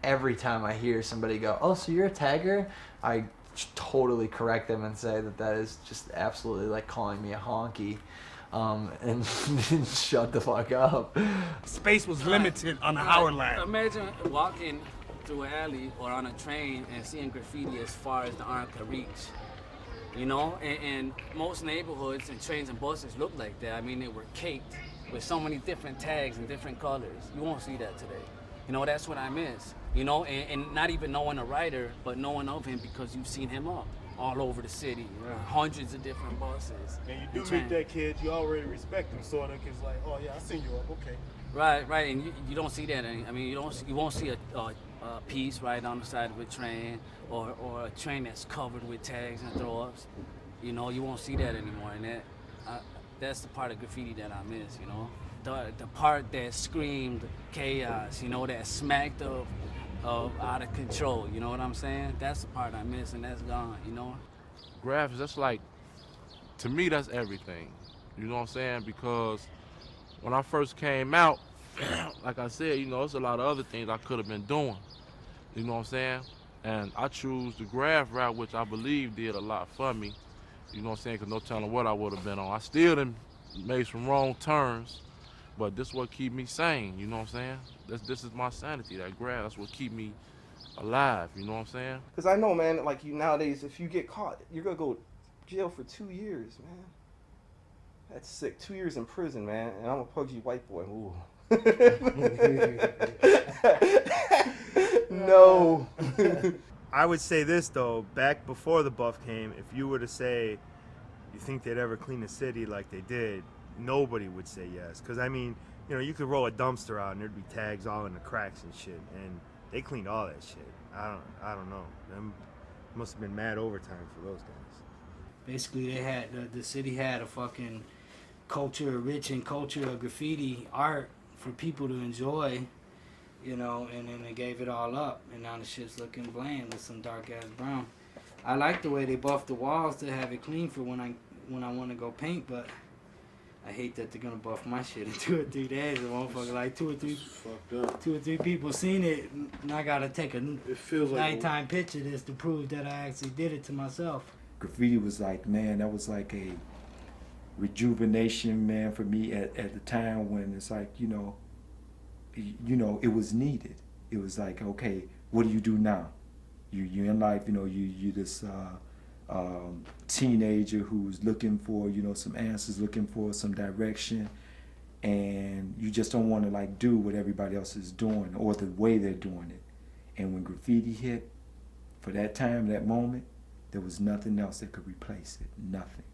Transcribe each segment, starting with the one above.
every time I hear somebody go, "Oh, so you're a tagger," I totally correct them and say that is just absolutely like calling me a honky. And shut the fuck up. Space was limited on the Howard line. Imagine walking through an alley or on a train and seeing graffiti as far as the arm could reach. You know, and most neighborhoods and trains and buses look like that. I mean, they were caked with so many different tags and different colors. You won't see that today. You know, that's what I miss. You know, and not even knowing a writer, but knowing of him because you've seen him all over the city, hundreds of different buses. And you do meet that kid, you already respect him, sort of, because like, oh yeah, I seen you up, okay. Right, and you don't see that. I mean, you won't see a piece right on the side of a train or a train that's covered with tags and throw-ups. You know, you won't see that anymore, and that's the part of graffiti that I miss. You know, the part that screamed chaos. You know, that smacked of out of control. You know what I'm saying? That's the part I miss, and that's gone. You know. Graphics, that's like, to me, that's everything. You know what I'm saying? Because when I first came out, like I said, you know, there's a lot of other things I could have been doing. You know what I'm saying? And I choose the graph route, which I believe did a lot for me. You know what I'm saying? Because no telling what I would have been on. I still done made some wrong turns, but this is what keep me sane. You know what I'm saying? This is my sanity, that graph. That's what keep me alive. You know what I'm saying? Because I know, man, like you nowadays, if you get caught, you're going to go jail for 2 years, man. That's sick. 2 years in prison, man. And I'm a pudgy white boy. Ooh. No. I would say this though, back before the buff came, if you were to say you think they'd ever clean the city like they did, nobody would say yes. Because I mean, you know, you could roll a dumpster out and there'd be tags all in the cracks and shit, and they cleaned all that shit. I don't know. Them must have been mad overtime for those guys. Basically, they had the city had a fucking culture, rich in culture of graffiti art for people to enjoy, you know, and then they gave it all up, and now the shit's looking bland with some dark ass brown. I like the way they buffed the walls to have it clean for when I want to go paint, but I hate that they're gonna buff my shit in 2 or 3 days. The motherfucker, like two or three people seen it, and I gotta take a nighttime picture just to prove that I actually did it to myself. Graffiti was like, man, that was like a rejuvenation, man, for me at the time when it's like, you know, it was needed. It was like, okay, what do you do now? You're in life, you know, you this teenager who's looking for, you know, some answers, looking for some direction, and you just don't want to like do what everybody else is doing or the way they're doing it. And when graffiti hit, for that time, that moment, there was nothing else that could replace it. Nothing.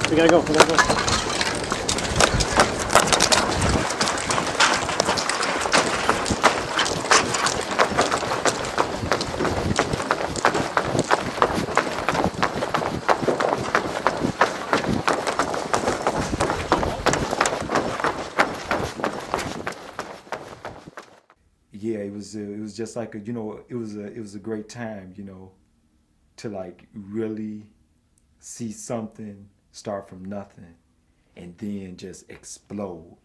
We gotta go. Yeah, it was just like a, you know, it was a great time, you know, to like really see something start from nothing and then just explode.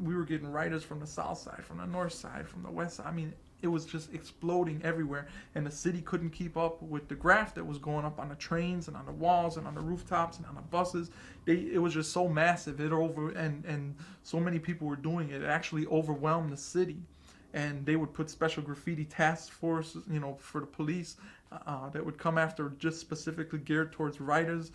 We were getting writers from the south side, from the north side, from the west side. I mean, it was just exploding everywhere, and the city couldn't keep up with the graph that was going up on the trains and on the walls and on the rooftops and on the buses. It was just so massive. And so many people were doing it. It actually overwhelmed the city, and they would put special graffiti task forces, for the police that would come after, just specifically geared towards writers.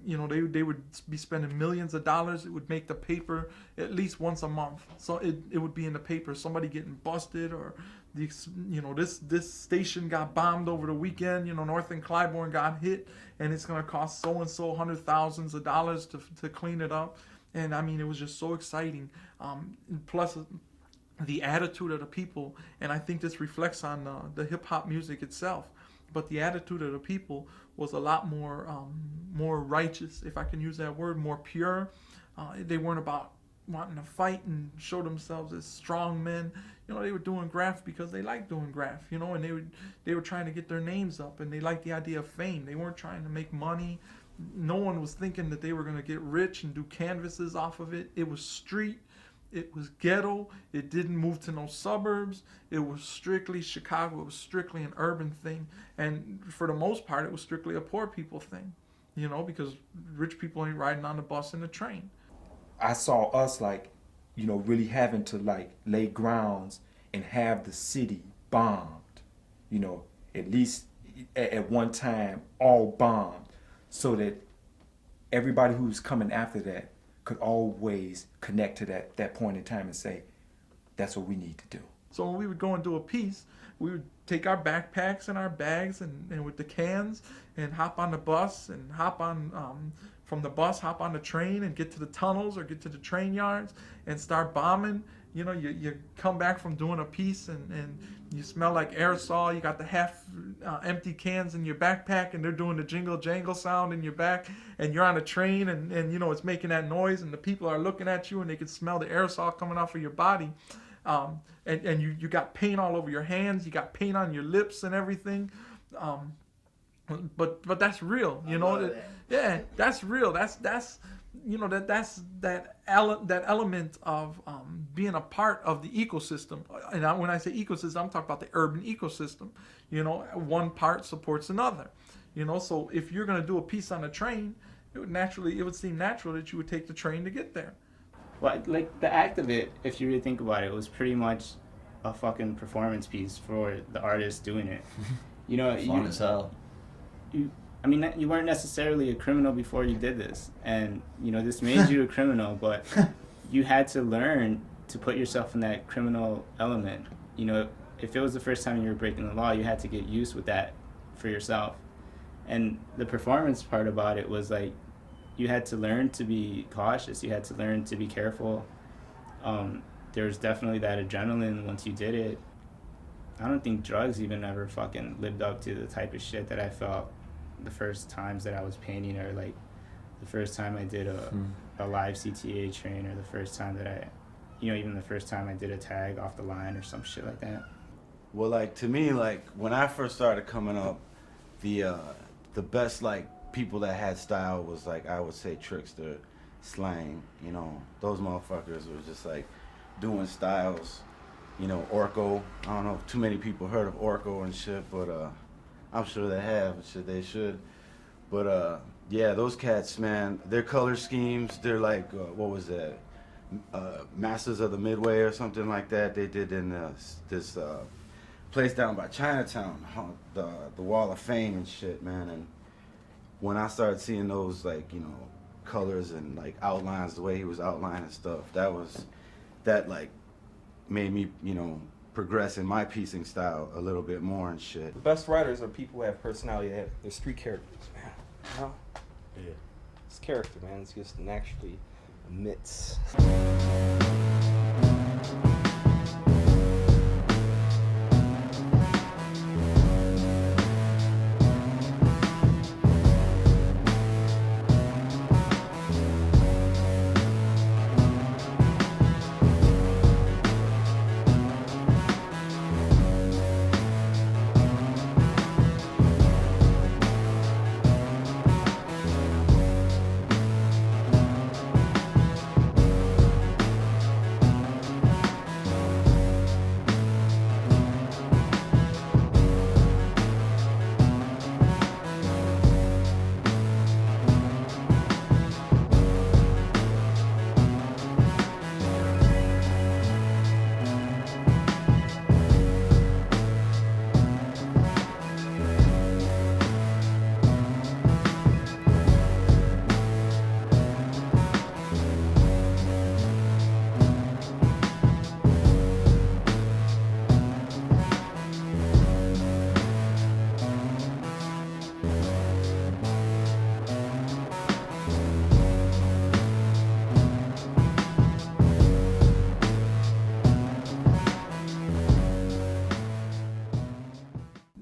They would be spending millions of dollars. It would make the paper at least once a month. So it would be in the paper, somebody getting busted, or this station got bombed over the weekend. North and Clybourne got hit, and it's gonna cost so and so hundred thousands of dollars to clean it up. And I mean, it was just so exciting. Plus the attitude of the people, and I think this reflects on the hip hop music itself. But the attitude of the people was a lot more righteous, if I can use that word, more pure. They weren't about wanting to fight and show themselves as strong men. They were doing graph because they liked doing graph, and they were trying to get their names up, and they liked the idea of fame. They weren't trying to make money. No one was thinking that they were going to get rich and do canvases off of it. It was street. It was ghetto. It didn't move to no suburbs. It was strictly Chicago. It was strictly an urban thing. And for the most part, it was strictly a poor people thing, because rich people ain't riding on the bus and the train. I saw us really having to lay grounds and have the city bombed, at least at one time, all bombed, so that everybody who's coming after that could always connect to that point in time and say, that's what we need to do. So when we would go and do a piece, we would take our backpacks and our bags and with the cans and hop on the bus and hop on from the bus, hop on the train and get to the tunnels or get to the train yards and start bombing. You come back from doing a piece and you smell like aerosol. You got the half empty cans in your backpack, and they're doing the jingle jangle sound in your back, and you're on a train and it's making that noise, and the people are looking at you and they can smell the aerosol coming off of your body. And you got paint all over your hands, you got paint on your lips and everything. But that's real, yeah, that's real. That's that element of being a part of the ecosystem. And when I say ecosystem, I'm talking about the urban ecosystem. One part supports another. So if you're gonna do a piece on a train, it would seem natural that you would take the train to get there. Well, like the act of it, if you really think about it, was pretty much a fucking performance piece for the artist doing it. Fun as hell. You weren't necessarily a criminal before you did this, and this made you a criminal, but you had to learn to put yourself in that criminal element. If it was the first time you were breaking the law, you had to get used with that for yourself. And the performance part about it was like, you had to learn to be cautious. You had to learn to be careful. There was definitely that adrenaline once you did it. I don't think drugs even ever fucking lived up to the type of shit that I felt the first times that I was painting, or like the first time I did a live CTA train, or the first time that even the first time I did a tag off the line or some shit like that. Well, to me, when I first started coming up, the best people that had style was I would say Trickster, Slang. Those motherfuckers were just doing styles you know, Orko. I don't know if too many people heard of Orko and shit, but I'm sure they have and shit, they should. But yeah, those cats, man, their color schemes, they're like, what was that? Masters of the Midway or something like that. They did in this place down by Chinatown, the Wall of Fame and shit, man. And when I started seeing those, like, you know, colors and like outlines, the way he was outlining stuff, that like made me, you know, progress in my piecing style a little bit more and shit. The best writers are people who have personality. They're street characters, man. You know? Yeah. It's character, man. It's just naturally emits.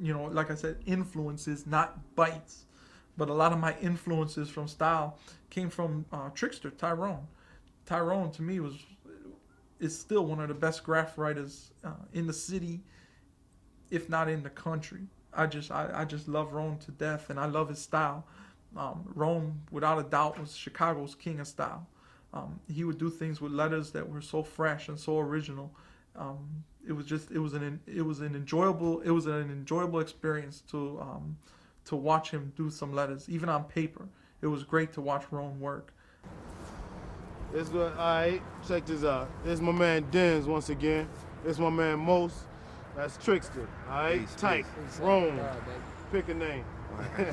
You know, like I said, influences, not bites. But a lot of my influences from style came from Trickster, Tyrone. Tyrone, to me, is still one of the best graph writers in the city, if not in the country. I just love Rome to death, and I love his style. Rome, without a doubt, was Chicago's king of style. He would do things with letters that were so fresh and so original. It was an enjoyable experience to watch him do some letters, even on paper. It was great to watch Rome work. It's good. All right, check this out. This is my man Denz once again. This is my man Most. That's Trickster. All right, Peace, tight. peace. Rome. Pick a name. All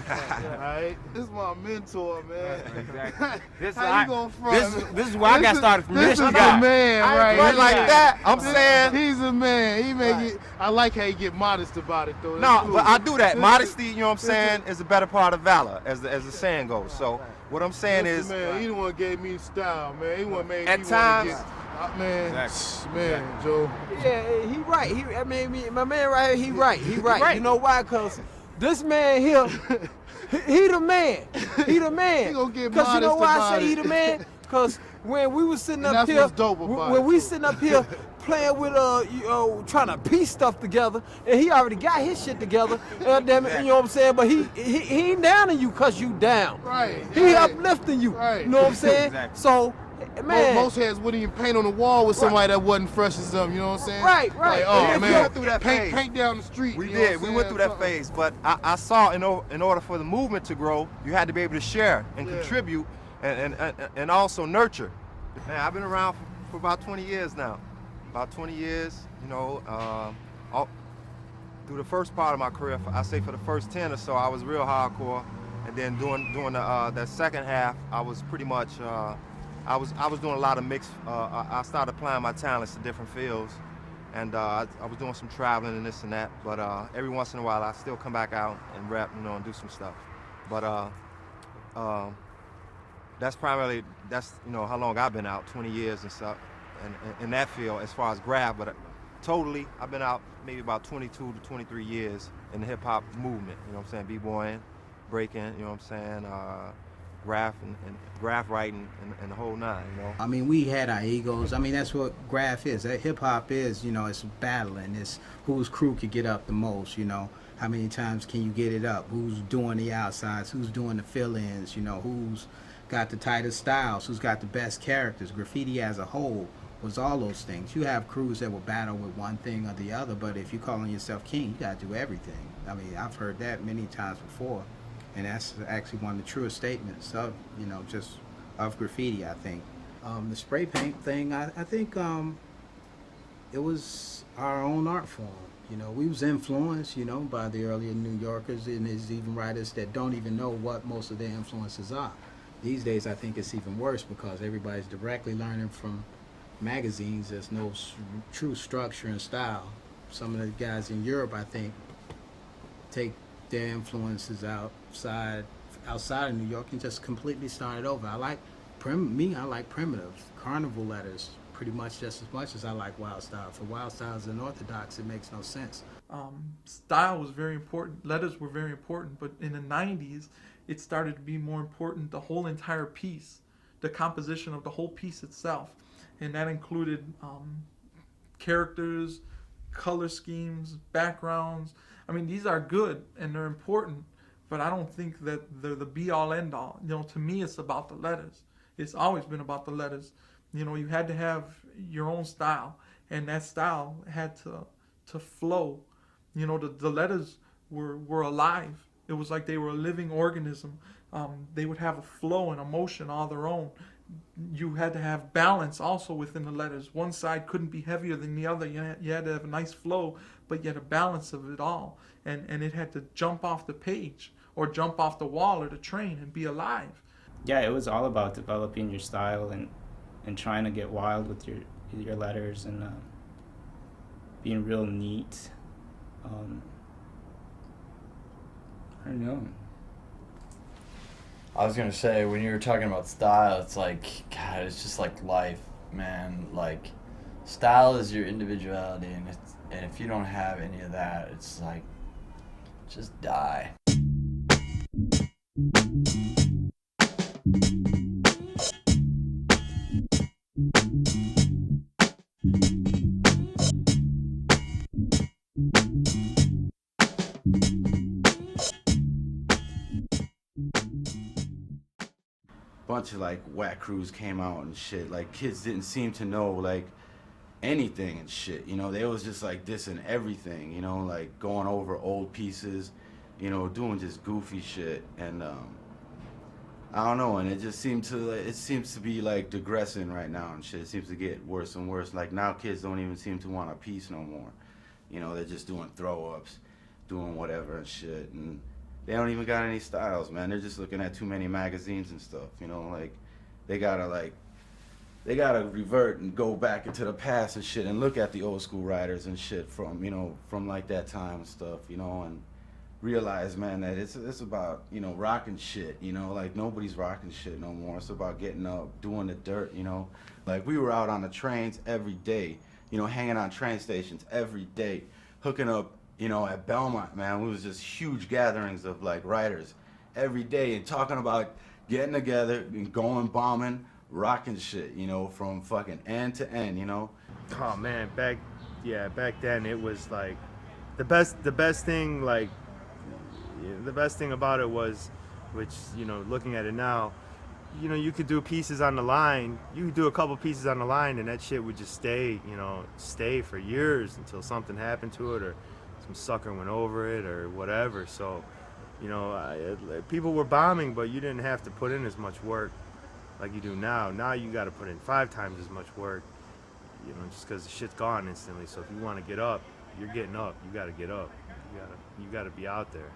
right, this is my mentor, man. Exactly. This How you gonna front? This is where I got started from. This is guy. the man, right? Right like that. I'm saying he's a man. He make it. I like how he get modest about it, though. no, but I do that. Modesty, you know what I'm saying, is a better part of valor, as the saying goes. So what I'm saying is, man, he the one gave me style, man. He one made at me times, man, man, Joe. Yeah, he right. I mean, my man right here, he right. You know why? Cause this man here, he the man. He the man. He gonna get Cause you know modest why I about say he it. the man? Cause when we was sitting And up that's here, what's dope about when it, we too. sitting up here playing with trying to piece stuff together, and he already got his shit together. Damn it, you know what I'm saying? But he ain't downing you cause you down. Right. He uplifting you. Right. You know what I'm saying? Exactly. So, man. Most heads wouldn't even paint on the wall with somebody that wasn't fresh as them. You know what I'm saying? Right. Like, oh Yeah, we man, went through that phase. paint down the street. we you know what did. I'm We saying? went through that phase, but I saw in order for the movement to grow, you had to be able to share and Yeah. contribute and also nurture. Man, I've been around for about 20 years now. About 20 years, you know, through the first part of my career, I say for the first 10 or so, I was real hardcore. And then during that second half, I was pretty much, I was doing a lot of mixed, I started applying my talents to different fields. And I was doing some traveling and this and that. But every once in a while, I still come back out and rap, you know, and do some stuff. But that's primarily, you know, how long I've been out, 20 years and stuff. And in that field as far as graph, but totally I've been out maybe about 22 to 23 years in the hip hop movement, you know what I'm saying, b-boying, breaking, you know what I'm saying, graph and graph writing and the whole nine, you know. I mean, we had our egos. I mean, that's what graph is. That hip hop is, you know, it's battling. It's whose crew could get up the most, you know. How many times can you get it up? Who's doing the outsides? Who's doing the fill-ins? You know, who's got the tightest styles? Who's got the best characters? Graffiti as a whole was all those things. You have crews that will battle with one thing or the other, but if you're calling yourself king, you got to do everything. I mean, I've heard that many times before, and that's actually one of the truest statements of, you know, just of graffiti, I think. The spray paint thing, I think it was our own art form. You know, we was influenced, you know, by the earlier New Yorkers, and there's even writers that don't even know what most of their influences are. These days, I think it's even worse because everybody's directly learning from magazines. There's no true structure and style. Some of the guys in Europe, I think, take their influences outside of New York and just completely start it over. I like primitive carnival letters pretty much just as much as I like wild style. For wild styles and orthodox, it makes no sense. Style was very important. Letters were very important, but in the 90s, it started to be more important, the whole entire piece, the composition of the whole piece itself. And that included characters, color schemes, backgrounds. I mean, these are good and they're important, but I don't think that they're the be-all, end-all. You know, to me, it's about the letters. It's always been about the letters. You know, you had to have your own style, and that style had to flow. You know, the letters were alive. It was like they were a living organism. They would have a flow and emotion all their own. You had to have balance also within the letters. One side couldn't be heavier than the other. You had to have a nice flow, but yet a balance of it all. And it had to jump off the page or jump off the wall or the train and be alive. Yeah, it was all about developing your style and trying to get wild with your letters and being real neat. I don't know. I was gonna say, when you were talking about style, it's like, God, it's just like life, man. Like, style is your individuality, and if you don't have any of that, it's like, just die. Bunch of like whack crews came out and shit. Like kids didn't seem to know like anything and shit. You know, they was just like dissing everything. You know, like going over old pieces. You know, doing just goofy shit. And I don't know. And it just seems to be like digressing right now and shit. It seems to get worse and worse. Like now, kids don't even seem to want a piece no more. You know, they're just doing throw ups, doing whatever and shit. And they don't even got any styles, man. They're just looking at too many magazines and stuff, you know, like they gotta revert and go back into the past and shit and look at the old school writers and shit from, you know, from like that time and stuff, you know, and realize, man, that it's about, you know, rocking shit, you know, like nobody's rocking shit no more. It's about getting up, doing the dirt, you know. Like we were out on the trains every day, you know, hanging on train stations every day, hooking up, you know, at Belmont, man. We was just huge gatherings of like writers every day and talking about getting together and going bombing, rocking shit, you know, from fucking end to end, you know. Oh man, back then it was like the best thing, like the best thing about it was, which, you know, looking at it now, you know, you could do pieces on the line. You could do a couple pieces on the line and that shit would just stay, you know, stay for years until something happened to it or some sucker went over it or whatever. So, you know, people were bombing, but you didn't have to put in as much work like you do now. Now you got to put in 5 times as much work, you know, just because the shit's gone instantly. So if you want to get up, you're getting up. You got to get up. You got to be out there.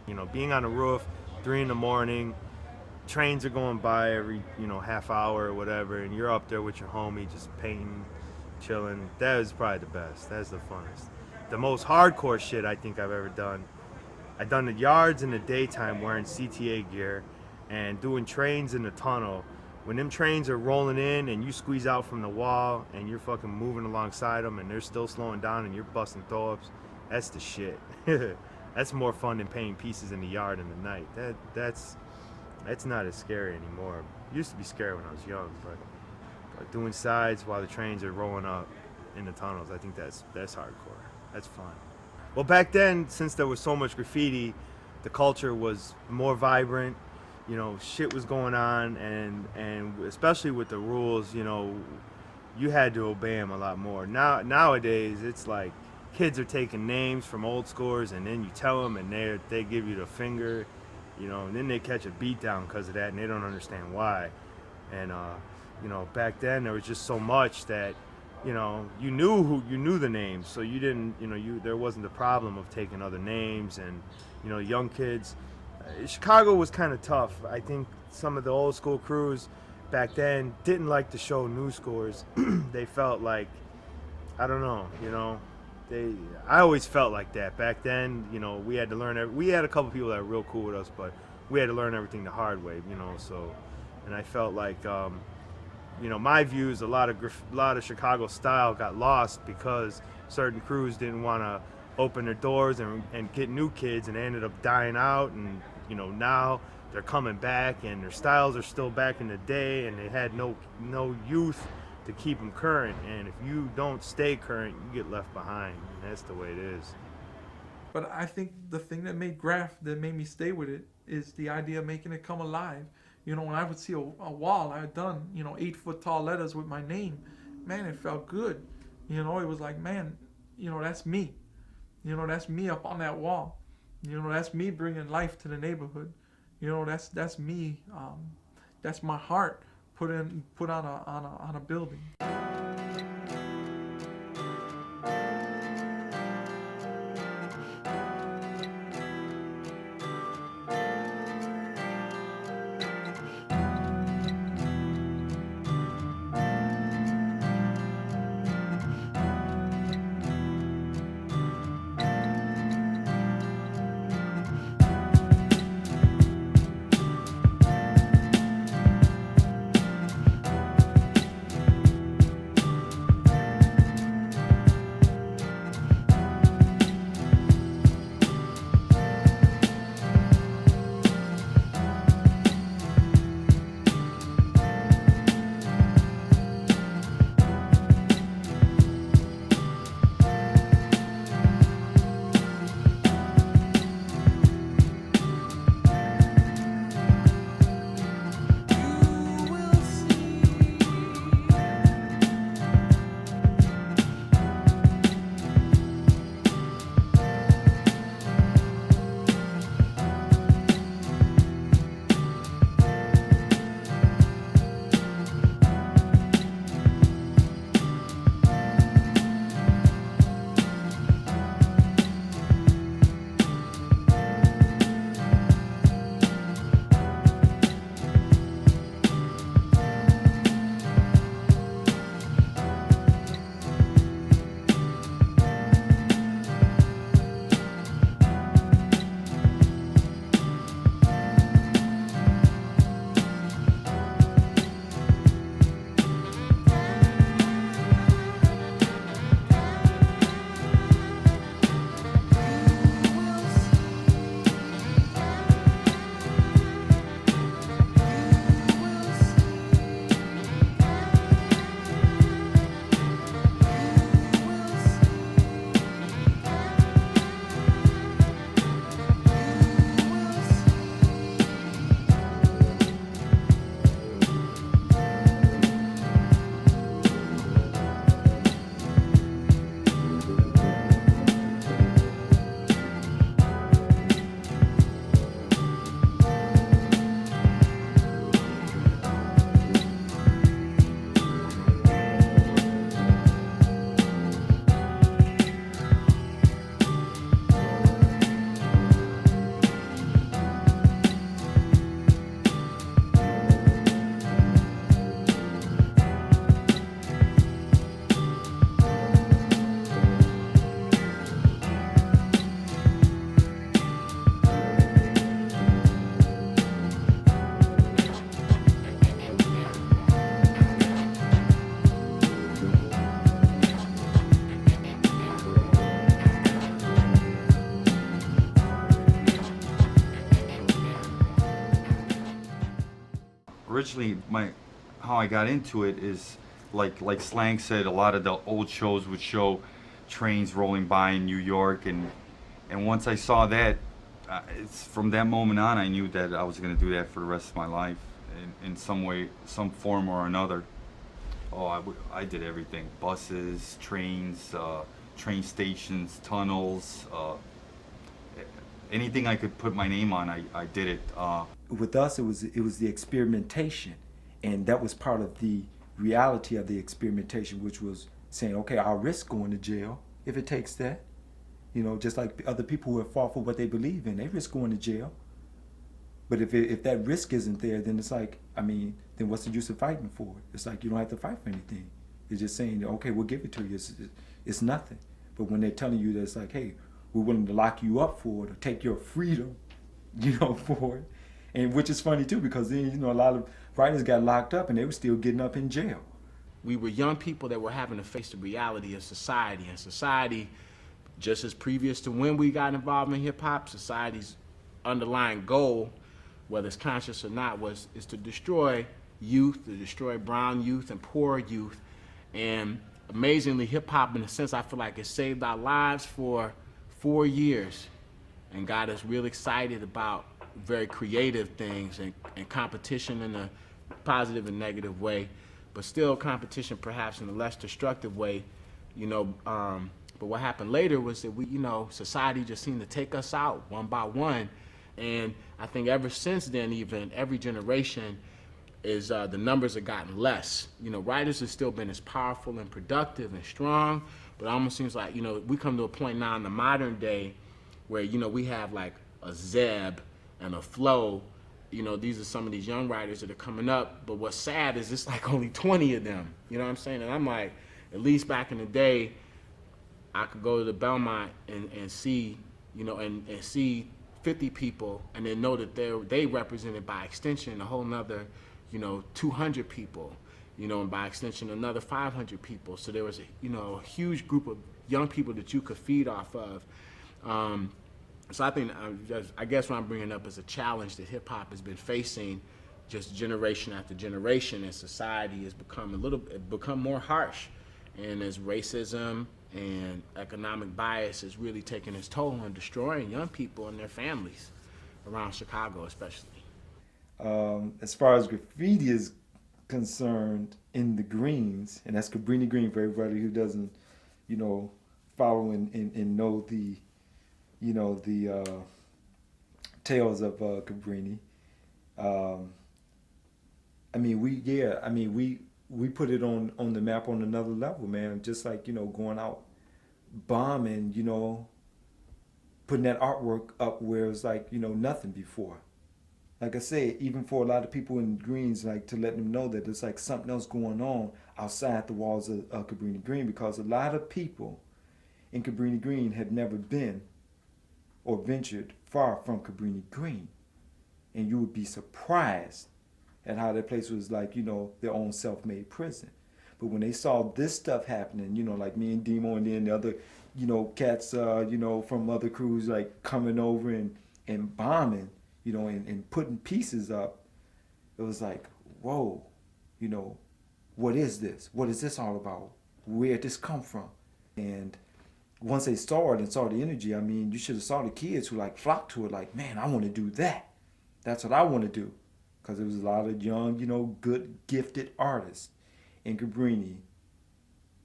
You know, being on the roof, 3 in the morning, trains are going by every, you know, half hour or whatever, and you're up there with your homie just painting, chilling. That is probably the best. That's the funnest. The most hardcore shit I think I've ever done. I've done the yards in the daytime wearing CTA gear and doing trains in the tunnel. When them trains are rolling in and you squeeze out from the wall and you're fucking moving alongside them and they're still slowing down and you're busting throw-ups, that's the shit. That's more fun than painting pieces in the yard in the night. That's not as scary anymore. It used to be scary when I was young, but doing sides while the trains are rolling up in the tunnels, I think that's hardcore. That's fun. Well, back then, since there was so much graffiti, the culture was more vibrant. You know, shit was going on, and especially with the rules, you know, you had to obey them a lot more. Nowadays, it's like kids are taking names from old scores, and then you tell them, and they give you the finger, you know, and then they catch a beat down because of that, and they don't understand why. And you know, back then there was just so much that, you know, you knew the names, so you didn't, you know, there wasn't the problem of taking other names. And you know, young kids. Chicago was kind of tough. I think some of the old school crews back then didn't like to show new scores. They felt like, I don't know, you know, I always felt like that back then. You know, we had to learn. We had a couple people that were real cool with us, but we had to learn everything the hard way. You know, so, and I felt like, you know, my views, a lot of Chicago style got lost because certain crews didn't want to open their doors and get new kids, and they ended up dying out. And you know, now they're coming back, and their styles are still back in the day, and they had no youth to keep them current. And if you don't stay current, you get left behind. And that's the way it is. But I think the thing that made me stay with it is the idea of making it come alive. You know, when I would see a wall, I had done, you know, 8-foot tall letters with my name. Man, it felt good. You know, it was like, man, you know, that's me. You know, that's me up on that wall. You know, that's me bringing life to the neighborhood. You know, that's me. That's my heart put on a building. Originally, how I got into it is like Slang said, a lot of the old shows would show trains rolling by in New York, and once I saw that, it's from that moment on I knew that I was going to do that for the rest of my life in some way, some form or another. I did everything: buses, trains, train stations, tunnels, anything I could put my name on, I did it. With us, it was the experimentation, and that was part of the reality of the experimentation, which was saying, okay, I'll risk going to jail if it takes that. You know, just like other people who have fought for what they believe in, they risk going to jail. But if that risk isn't there, then it's like, I mean, then what's the use of fighting for it? It's like you don't have to fight for anything. It's just saying, okay, we'll give it to you. It's nothing. But when they're telling you that it's like, hey, we're willing to lock you up for it or take your freedom, you know, for it. And which is funny too, because then, you know, a lot of writers got locked up and they were still getting up in jail. We were young people that were having to face the reality of society. And society, just as previous to when we got involved in hip hop, society's underlying goal, whether it's conscious or not, is to destroy youth, to destroy brown youth and poor youth. And amazingly, hip hop, in a sense, I feel like it saved our lives for 4 years and got us real excited about very creative things and competition in a positive and negative way, but still competition perhaps in a less destructive way, you know. But what happened later was that we, you know, society just seemed to take us out one by one. And I think ever since then, even every generation is the numbers have gotten less. You know, writers have still been as powerful and productive and strong, but it almost seems like, you know, we come to a point now in the modern day where, you know, we have like a Zeb and a Flow. You know, these are some of these young writers that are coming up, but what's sad is it's like only 20 of them. You know what I'm saying? And I'm like, at least back in the day, I could go to the Belmont and see, you know, and see 50 people and then know that they represented by extension a whole nother, you know, 200 people, you know, and by extension another 500 people. So there was a, you know, a huge group of young people that you could feed off of. So I think, I guess what I'm bringing up is a challenge that hip hop has been facing just generation after generation, as society has become more harsh, and as racism and economic bias is really taking its toll on destroying young people and their families around Chicago especially. As far as graffiti is concerned in the Greens, and that's Cabrini Green for everybody who doesn't, you know, follow and know the, you know, the tales of Cabrini. I mean, we put it on the map on another level, man. Just like, you know, going out bombing, you know, putting that artwork up where it's like, you know, nothing before. Like I said, even for a lot of people in Greens, like to let them know that there's like something else going on outside the walls of Cabrini Green, because a lot of people in Cabrini Green have never been or ventured far from Cabrini Green. And you would be surprised at how that place was like, you know, their own self-made prison. But when they saw this stuff happening, you know, like me and Demo and then the other, you know, cats, you know, from other crews like coming over and bombing, you know, and putting pieces up, it was like, whoa, you know, what is this? What is this all about? Where did this come from? And once they saw it and saw the energy, I mean, you should have saw the kids who like flocked to it like, man, I want to do that. That's what I want to do. Because there was a lot of young, you know, good, gifted artists in Cabrini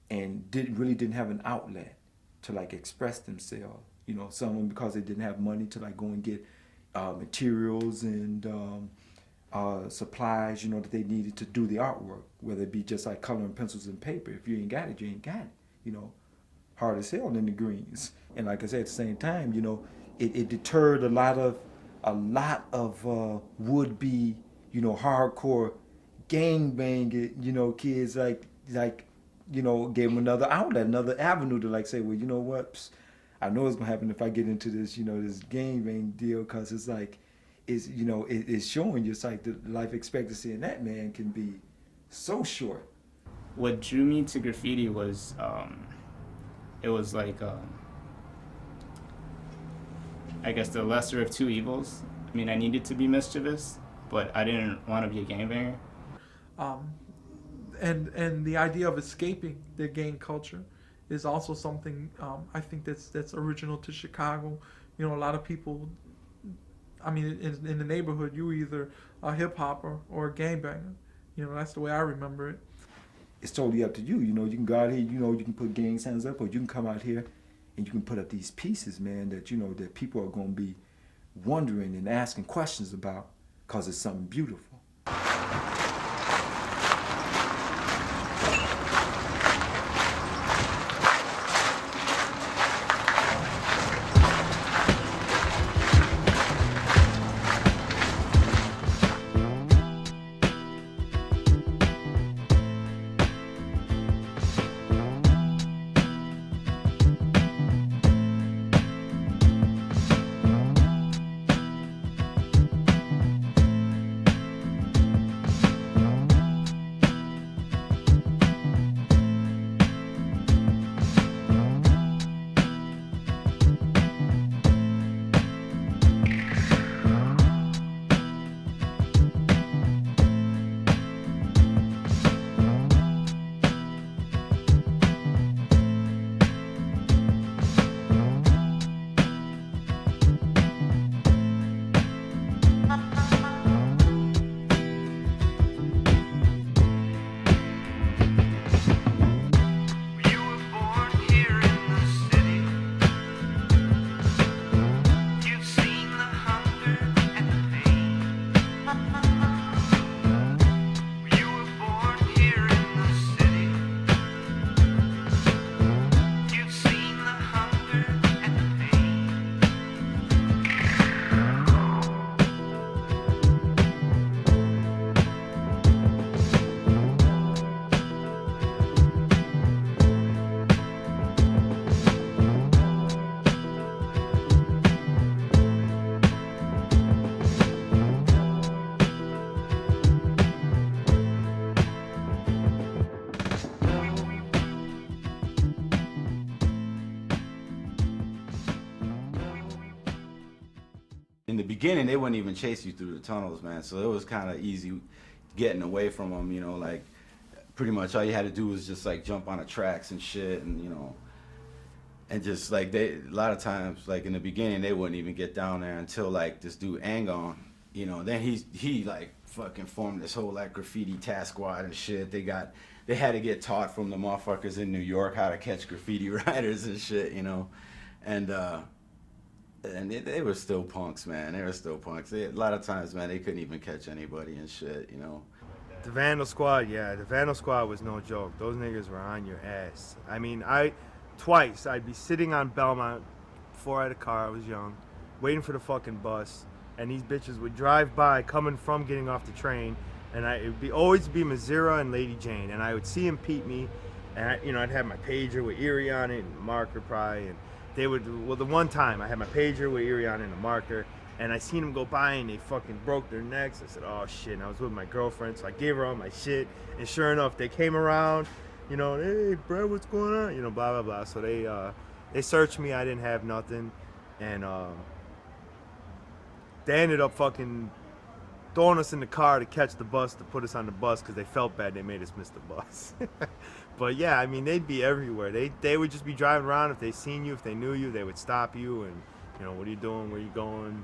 and really didn't have an outlet to like express themselves. You know, some of them because they didn't have money to like go and get materials and supplies, you know, that they needed to do the artwork, whether it be just like coloring pencils and paper. If you ain't got it, you ain't got it, you know. Hard as hell in the Greens. And like I said, at the same time, you know, it deterred a lot of would-be, you know, hardcore gangbanging, you know, kids like, you know, gave them another outlet, another avenue to like say, well, you know what, psst, I know it's gonna happen if I get into this, you know, this gangbang deal, because it's like, it's, you know, it's showing you, it's like the life expectancy in that man can be so short. What drew me to graffiti was, it was like, I guess the lesser of two evils. I mean, I needed to be mischievous, but I didn't want to be a gangbanger. And the idea of escaping the gang culture is also something I think that's original to Chicago. You know, a lot of people, I mean, in the neighborhood, you either a hip hopper or a gangbanger. You know, that's the way I remember it. it's totally up to you. You know, you can go out here, you know, you can put gang signs up, or you can come out here and you can put up these pieces, man, that, you know, that people are going to be wondering and asking questions about because it's something beautiful. In the beginning, they wouldn't even chase you through the tunnels, man. So it was kind of easy getting away from them, you know, like pretty much all you had to do was just like jump on the tracks and shit, and you know, and just like a lot of times, like in the beginning, they wouldn't even get down there until like this dude Angon, you know, then he like fucking formed this whole like graffiti task squad and shit. They had to get taught from the motherfuckers in New York how to catch graffiti writers and shit, you know, and they were still punks, man. They were still punks. A lot of times, man, they couldn't even catch anybody and shit, you know. The Vandal Squad, yeah, the Vandal Squad was no joke. Those niggas were on your ass. I mean, twice, I'd be sitting on Belmont before I had a car, I was young, waiting for the fucking bus, and these bitches would drive by coming from getting off the train, and it would always be Mazira and Lady Jane, and I would see them peep me, and I'd have my pager with Erie on it, and marker probably, and they would, well, the one time I had my pager with Erie on it and a marker, and I seen them go by and they fucking broke their necks. I said, oh shit, and I was with my girlfriend, so I gave her all my shit, and sure enough, they came around, you know, hey, bro, what's going on? You know, blah, blah, blah. So they searched me, I didn't have nothing, and they ended up fucking throwing us in the car to catch the bus, to put us on the bus, because they felt bad they made us miss the bus. But yeah, I mean, they'd be everywhere. They would just be driving around. If they seen you, if they knew you, they would stop you and, you know, what are you doing, where you going?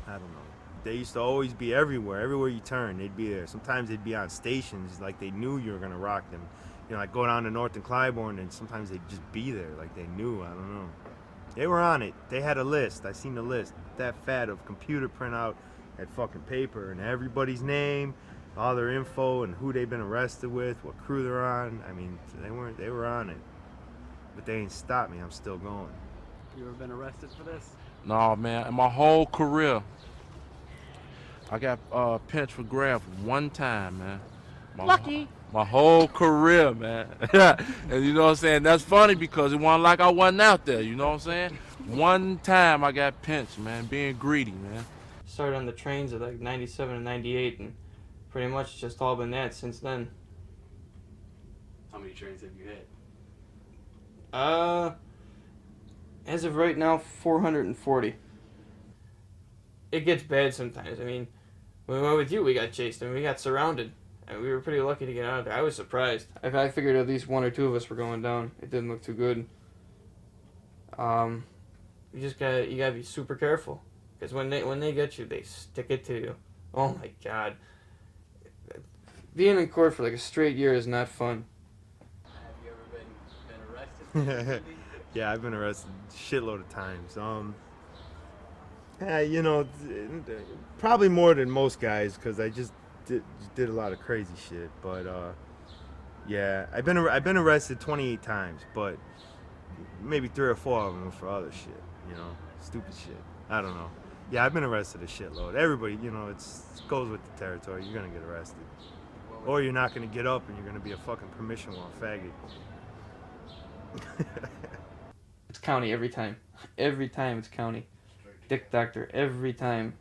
I don't know. They used to always be everywhere. Everywhere you turn, they'd be there. Sometimes they'd be on stations, like they knew you were going to rock them. You know, like go down to North and Clybourne, and sometimes they'd just be there, like they knew. I don't know. They were on it. They had a list. I seen the list. That fat of computer printout, that fucking paper, and everybody's name, all their info, and who they've been arrested with, what crew they're on. I mean, they were on it. But they ain't stopped me. I'm still going. You ever been arrested for this? No, man. In my whole career, I got pinched for graft one time, man. Lucky. My whole career, man. And you know what I'm saying? That's funny because it wasn't like I wasn't out there, you know what I'm saying? One time I got pinched, man, being greedy, man. Started on the trains at like 97 and 98, and pretty much just all been that since then. How many trains have you hit? As of right now, 440. It gets bad sometimes. I mean, when we went with you, we got chased and we got surrounded. And we were pretty lucky to get out of there. I was surprised. I figured at least one or two of us were going down. It didn't look too good. You gotta be super careful, because when they get you, they stick it to you. Oh my God. Being in court for like a straight year is not fun. Have you ever been arrested? Yeah, I've been arrested a shitload of times. Yeah, you know, probably more than most guys because I just did a lot of crazy shit. But yeah, I've been arrested 28 times, but maybe 3 or 4 of them were for other shit. You know, stupid shit. I don't know. Yeah, I've been arrested a shitload. Everybody, you know, it goes with the territory. You're gonna get arrested, or you're not gonna get up and you're gonna be a fucking permission law faggot. It's county every time. Every time it's county. Dick doctor every time.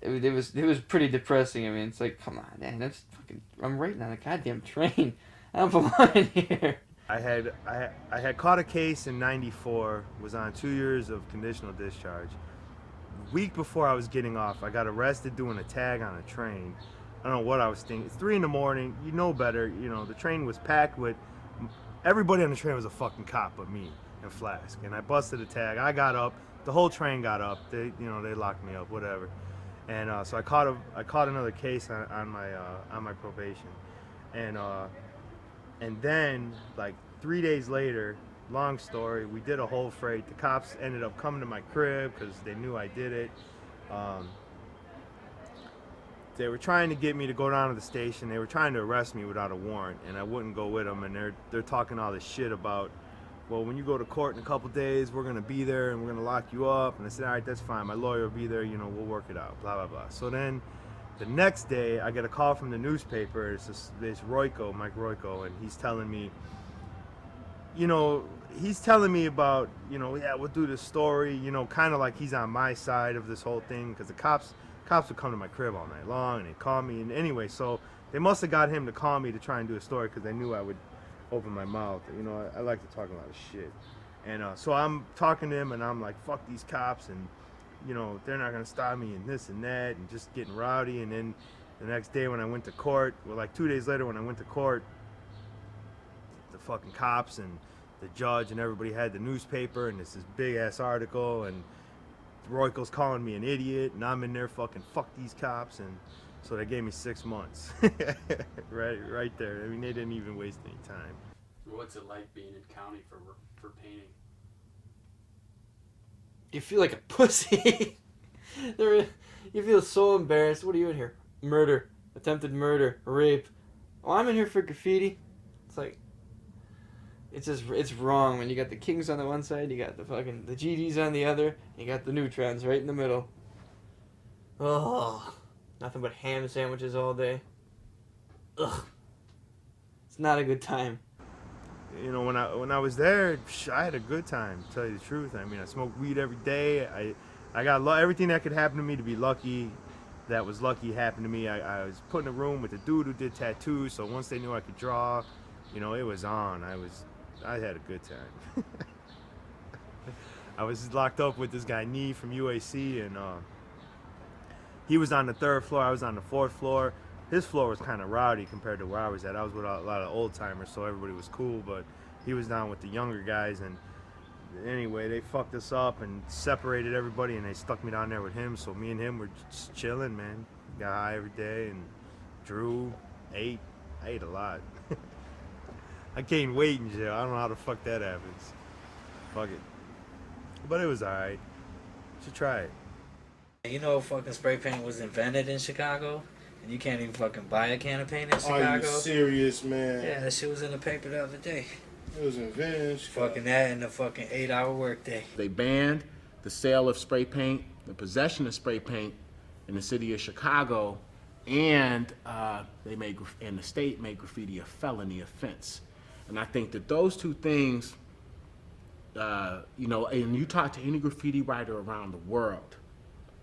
It was pretty depressing. I mean, it's like, come on, man, that's fucking. I'm writing on a goddamn train. I don't belong in here. I had caught a case in '94. Was on 2 years of conditional discharge. The week before I was getting off, I got arrested doing a tag on a train. I don't know what I was thinking. It's 3 in the morning. You know better. You know, the train was packed with. Everybody on the train was a fucking cop but me and Flask. And I busted a tag. I got up. The whole train got up. They locked me up, whatever. And so I caught another case on my probation. And then like 3 days later, long story, we did a whole freight. The cops ended up coming to my crib because they knew I did it. They were trying to get me to go down to the station. They were trying to arrest me without a warrant, and I wouldn't go with them. And they're talking all this shit about, well, when you go to court in a couple days, we're gonna be there and we're gonna lock you up. And I said, all right, that's fine. My lawyer will be there. You know, we'll work it out. Blah blah blah. So then, the next day, I get a call from the newspaper. It's Royko, Mike Royko, and he's telling me, about, yeah, we'll do this story. Kind of like he's on my side of this whole thing because the cops would come to my crib all night long and they'd call me. And anyway, so they must have got him to call me to try and do a story because they knew I would open my mouth. I like to talk a lot of shit. And so I'm talking to him and I'm like, fuck these cops and, they're not going to stop me and this and that and just getting rowdy. And then the next day when I went to court, well, like 2 days later when I went to court, the fucking cops and the judge and everybody had the newspaper and this big ass article and Royko's calling me an idiot and I'm in there fucking fuck these cops, and so they gave me 6 months. right there. I mean, they didn't even waste any time. What's it like being in county for painting? You feel like a pussy. You feel so embarrassed. What are you in here? Murder, attempted murder, rape. Oh, I'm in here for graffiti. It's like, it's wrong, man. You got the Kings on the one side, you got the GDs on the other, and you got the neutrons right in the middle. Oh, nothing but ham sandwiches all day. Ugh. It's not a good time. When I was there, I had a good time, to tell you the truth. I mean, I smoked weed every day. I got everything that could happen to me to be lucky. That was lucky happened to me. I was put in a room with a dude who did tattoos, so once they knew I could draw, it was on. I had a good time. I was locked up with this guy Nee from UAC, and he was on the 3rd floor. I was on the 4th floor. His floor was kind of rowdy compared to where I was at. I was with a lot of old timers, so everybody was cool, but he was down with the younger guys. And anyway, they fucked us up and separated everybody, and they stuck me down there with him. So me and him were just chilling, man. Got high every day and drew, ate. I ate a lot. I gained weight in jail. I don't know how the fuck that happens. Fuck it. But it was alright. Should try it. Fucking spray paint was invented in Chicago? And you can't even fucking buy a can of paint in Chicago? Are you serious, man? Yeah, that shit was in the paper the other day. It was invented in Chicago. Fucking that and the fucking 8-hour workday. They banned the sale of spray paint, the possession of spray paint in the city of Chicago, and the state made graffiti a felony offense. And I think that those two things, and you talk to any graffiti writer around the world,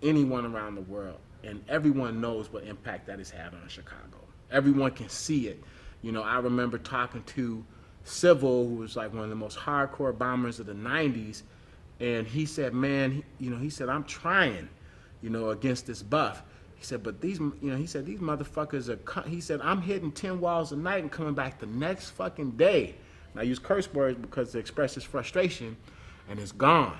anyone around the world, and everyone knows what impact that has had on Chicago. Everyone can see it. I remember talking to Civil, who was like one of the most hardcore bombers of the 90s, and he said, man, he said, I'm trying, against this buff. He said, but these motherfuckers are, he said, I'm hitting 10 walls a night and coming back the next fucking day. And I use curse words because to express his frustration, and it's gone.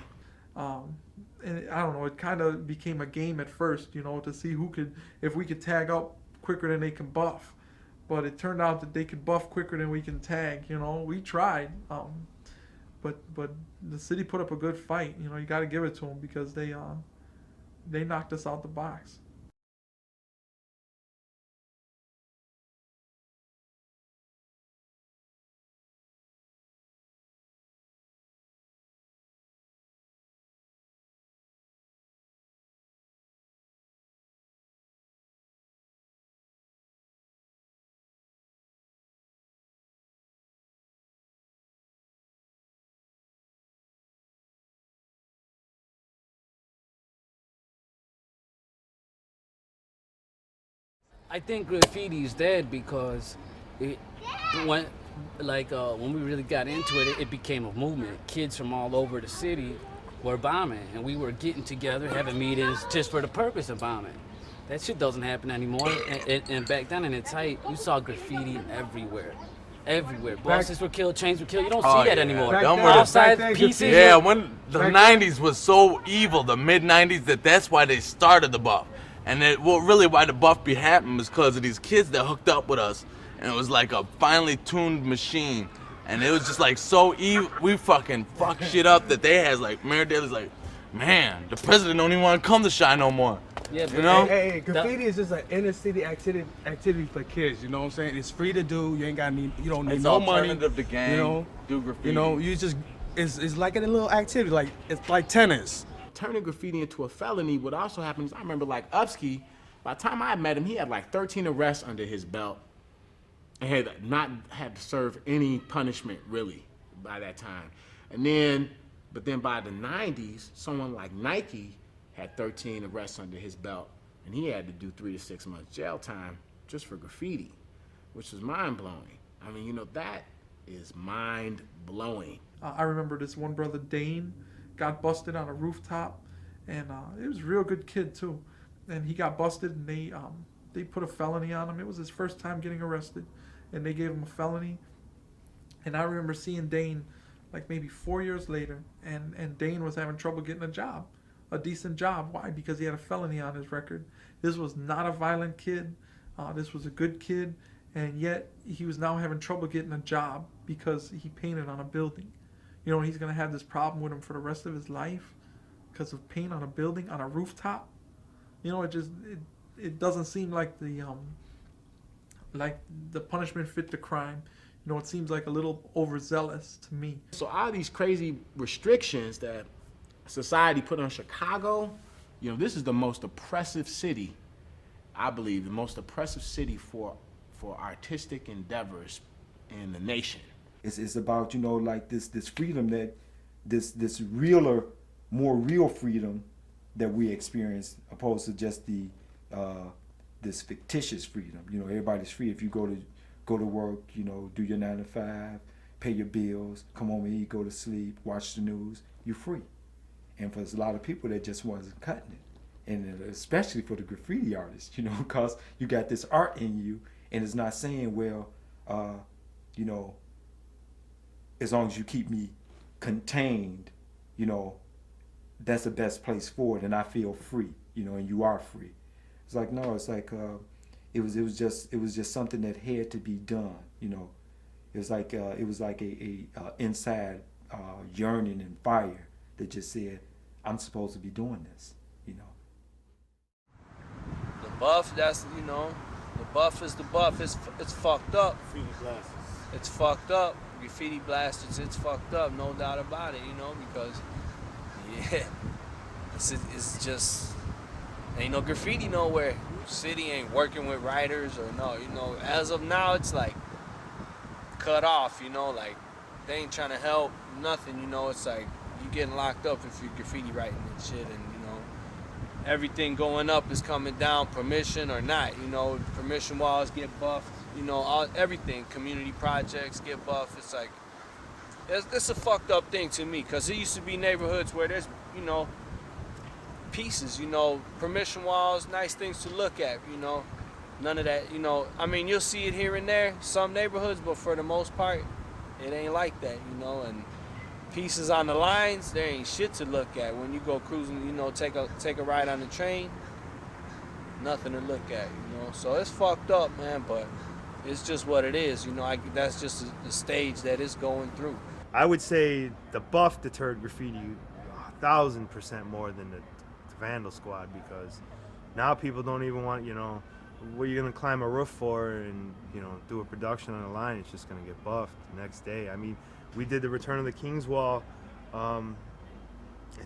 And I don't know, it kind of became a game at first, to see if we could tag up quicker than they can buff. but it turned out that they could buff quicker than we can tag. You know, we tried, but the city put up a good fight. You know, you got to give it to them because they knocked us out the box. I think graffiti is dead because when we really got into it, it became a movement. Kids from all over the city were bombing, and we were getting together, having meetings just for the purpose of bombing. That shit doesn't happen anymore. And back then in its height, you saw graffiti everywhere. Everywhere. Bosses were killed, chains were killed. You don't see that anymore. Outside pieces. Yeah, when the 90s was so evil, the mid-90s, that's why they started the buff. And why the buff be happening was because of these kids that hooked up with us. And it was like a finely tuned machine. And it was just like so evil. We fucking fucked shit up that they had like, Mayor Daley's like, man, the president don't even want to come to Shy no more. Yeah, but you know? Hey, graffiti is just an inner city activity for kids. You know what I'm saying? It's free to do. You ain't got you don't need It's no money. alternative to gang, You know, do graffiti. You know, you just it's like a little activity. Like it's like tennis. Turning graffiti into a felony, what also happens, I remember like Upski, by the time I met him, he had like 13 arrests under his belt and had not had to serve any punishment really by that time. But then by the 90s, someone like Nike had 13 arrests under his belt and he had to do 3 to 6 months jail time just for graffiti, which was mind-blowing. I mean, you know, that is mind-blowing. I remember this one brother, Dane, got busted on a rooftop, and it was a real good kid too. And he got busted, and they put a felony on him. It was his first time getting arrested, and they gave him a felony. And I remember seeing Dane like maybe 4 years later, and Dane was having trouble getting a job, a decent job. Why? Because he had a felony on his record. This was not a violent kid. This was a good kid, and yet he was now having trouble getting a job because he painted on a building. You know, he's going to have this problem with him for the rest of his life because of paint on a building, on a rooftop. You know, it doesn't seem like the punishment fit the crime. You know, it seems like a little overzealous to me. So all these crazy restrictions that society put on Chicago, you know, this is the most oppressive city, I believe, the most oppressive city for artistic endeavors in the nation. It's about, you know, like this freedom that this realer, more real freedom that we experience, opposed to just the this fictitious freedom. You know, everybody's free. If you go to work, you know, do your 9 to 5, pay your bills, come home and eat, go to sleep, watch the news, you're free. And for a lot of people, that just wasn't cutting it. And especially for the graffiti artists, you know, because you got this art in you, and it's not saying, well, you know, as long as you keep me contained, you know, that's the best place for it, and I feel free, you know, and you are free. It's like, no, it's like it was just something that had to be done, you know. It was like a inside yearning and fire that just said, I'm supposed to be doing this, you know. The buff, that's, you know, the buff is the buff. It's fucked up. Graffiti blasters. It's fucked up. Graffiti blasters, it's fucked up, no doubt about it, you know, because, yeah, it's just, ain't no graffiti nowhere. City ain't working with writers or no, you know, as of now, it's like cut off, you know, like they ain't trying to help, nothing, you know, it's like you getting locked up if you're graffiti writing and shit, and, you know, everything going up is coming down, permission or not, you know, permission walls get buffed. You know, everything, community projects get buffed. It's like, it's a fucked up thing to me, because it used to be neighborhoods where there's, you know, pieces, you know, permission walls, nice things to look at, you know. None of that, you know. I mean, you'll see it here and there, some neighborhoods, but for the most part, it ain't like that, you know. And pieces on the lines, there ain't shit to look at. When you go cruising, you know, take a ride on the train, nothing to look at, you know. So it's fucked up, man, but it's just what it is. You know, that's just the stage that it's going through. I would say the Buff deterred graffiti 1,000% more than the Vandal Squad, because now people don't even want, you know, what you're gonna climb a roof for and, you know, do a production on a line. It's just gonna get buffed the next day. I mean, we did the Return of the King's Wall in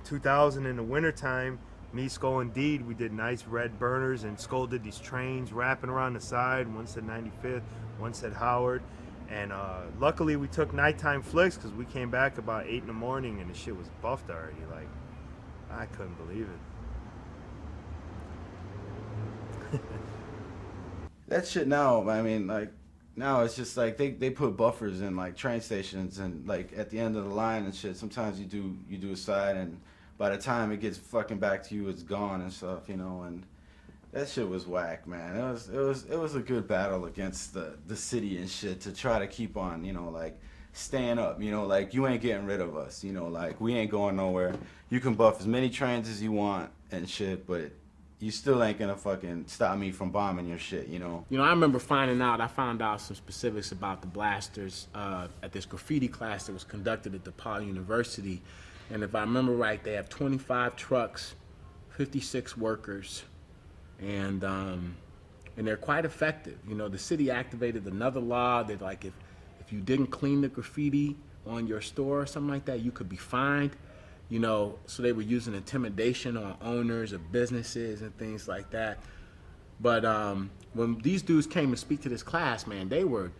2000 in the wintertime. Me, Skull, and Deed, we did nice red burners, and Skull did these trains wrapping around the side. One said 95th, one said Howard. And luckily we took nighttime flicks, because we came back about 8 in the morning and the shit was buffed already. Like, I couldn't believe it. That shit now, I mean, like, now it's just like they put buffers in like train stations and like at the end of the line and shit. Sometimes you do a side, and by the time it gets fucking back to you, it's gone and stuff, you know. And that shit was whack, man. It was a good battle against the city and shit to try to keep on, you know, like staying up, you know, like you ain't getting rid of us, you know, like we ain't going nowhere. You can buff as many trains as you want and shit, but you still ain't gonna fucking stop me from bombing your shit, you know? You know, I remember I found out some specifics about the blasters at this graffiti class that was conducted at DePaul University. And if I remember right, they have 25 trucks, 56 workers, and they're quite effective. You know, the city activated another law that like if you didn't clean the graffiti on your store or something like that, you could be fined. You know, so they were using intimidation on owners of businesses and things like that. But when these dudes came to speak to this class, man, they were,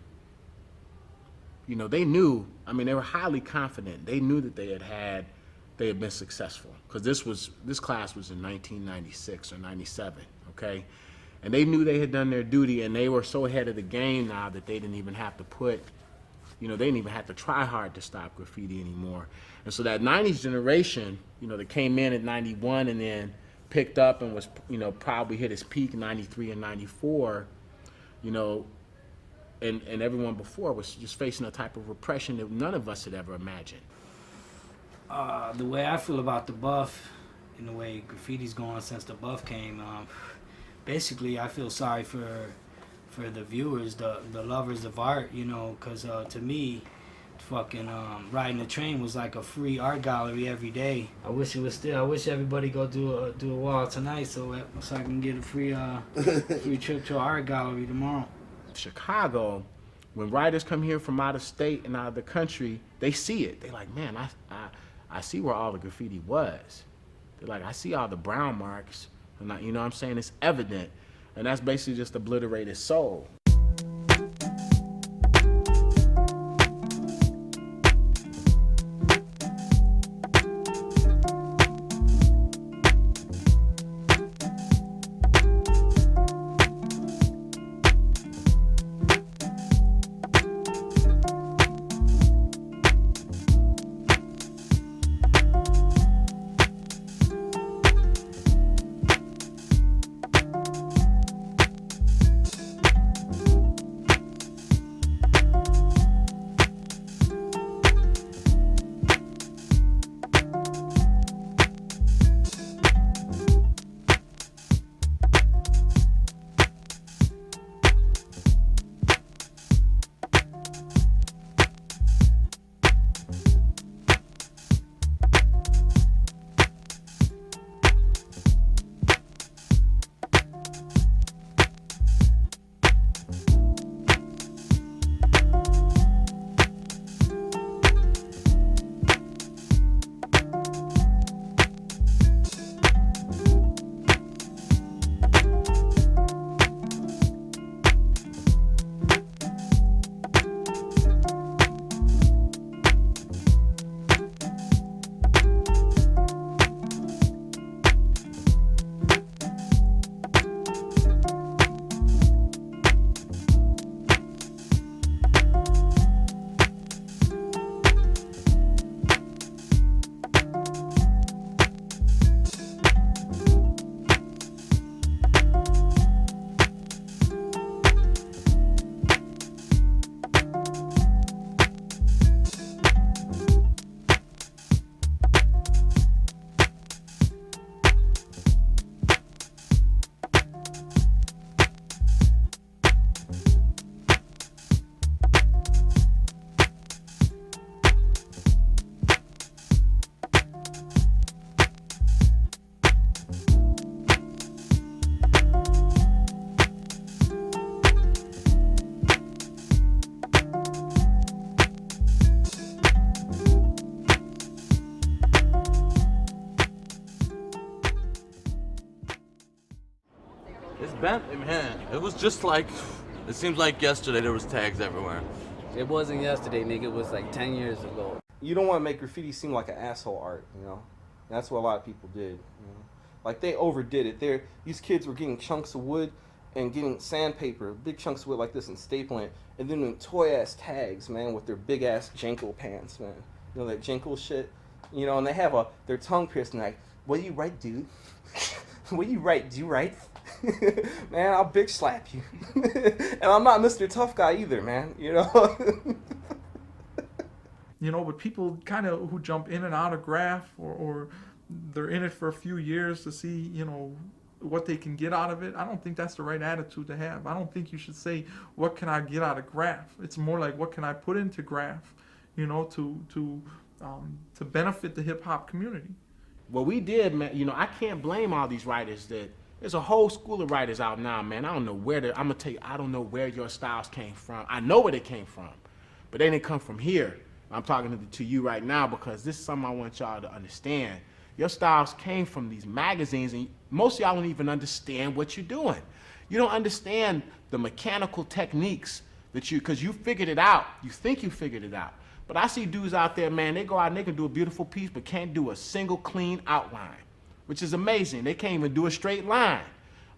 you know, they knew, I mean, they were highly confident. They knew that they had been successful, because this class was in 1996 or 97, okay? And they knew they had done their duty, and they were so ahead of the game now that they didn't even have to they didn't even have to try hard to stop graffiti anymore. And so that 90s generation, you know, that came in at 91 and then picked up and was, you know, probably hit its peak in 93 and 94, you know, and everyone before was just facing a type of repression that none of us had ever imagined. The way I feel about the Buff and the way graffiti's going since the Buff came, basically I feel sorry for the viewers, the lovers of art, you know, because to me, fucking riding the train was like a free art gallery every day. I wish it was still. I wish everybody go do a wall tonight so I can get a free trip to an art gallery tomorrow. Chicago, when writers come here from out of state and out of the country, they see it. They're like, man, I see where all the graffiti was. They're like, I see all the brown marks, and you know what I'm saying? It's evident. And that's basically just obliterated soul. just like, it seems like yesterday there was tags everywhere. It wasn't yesterday, nigga. It was like 10 years ago. You don't want to make graffiti seem like an asshole art, you know? That's what a lot of people did, you know? Like, they overdid it. These kids were getting chunks of wood and getting sandpaper, big chunks of wood like this, and stapling it, and then doing toy-ass tags, man, with their big-ass Jenko pants, man. You know, that Jenko shit? You know, and they have their tongue pierced, and like, what do you write, dude? What do you write? Do you write? Man, I'll big slap you. And I'm not Mr. Tough Guy either, man, you know? You know, but people kind of who jump in and out of graph, or they're in it for a few years to see, you know, what they can get out of it. I don't think that's the right attitude to have. I don't think you should say, what can I get out of graph? It's more like, what can I put into graph, you know, to benefit the hip hop community. What we did, man, you know, I can't blame all these writers. That there's a whole school of writers out now, man. I don't know where I'm gonna tell you, I don't know where your styles came from. I know where they came from, but they didn't come from here. I'm talking to you right now because this is something I want y'all to understand. Your styles came from these magazines, and most of y'all don't even understand what you're doing. You don't understand the mechanical techniques because you figured it out. You think you figured it out. But I see dudes out there, man, they go out and they can do a beautiful piece, but can't do a single clean outline, which is amazing. They can't even do a straight line,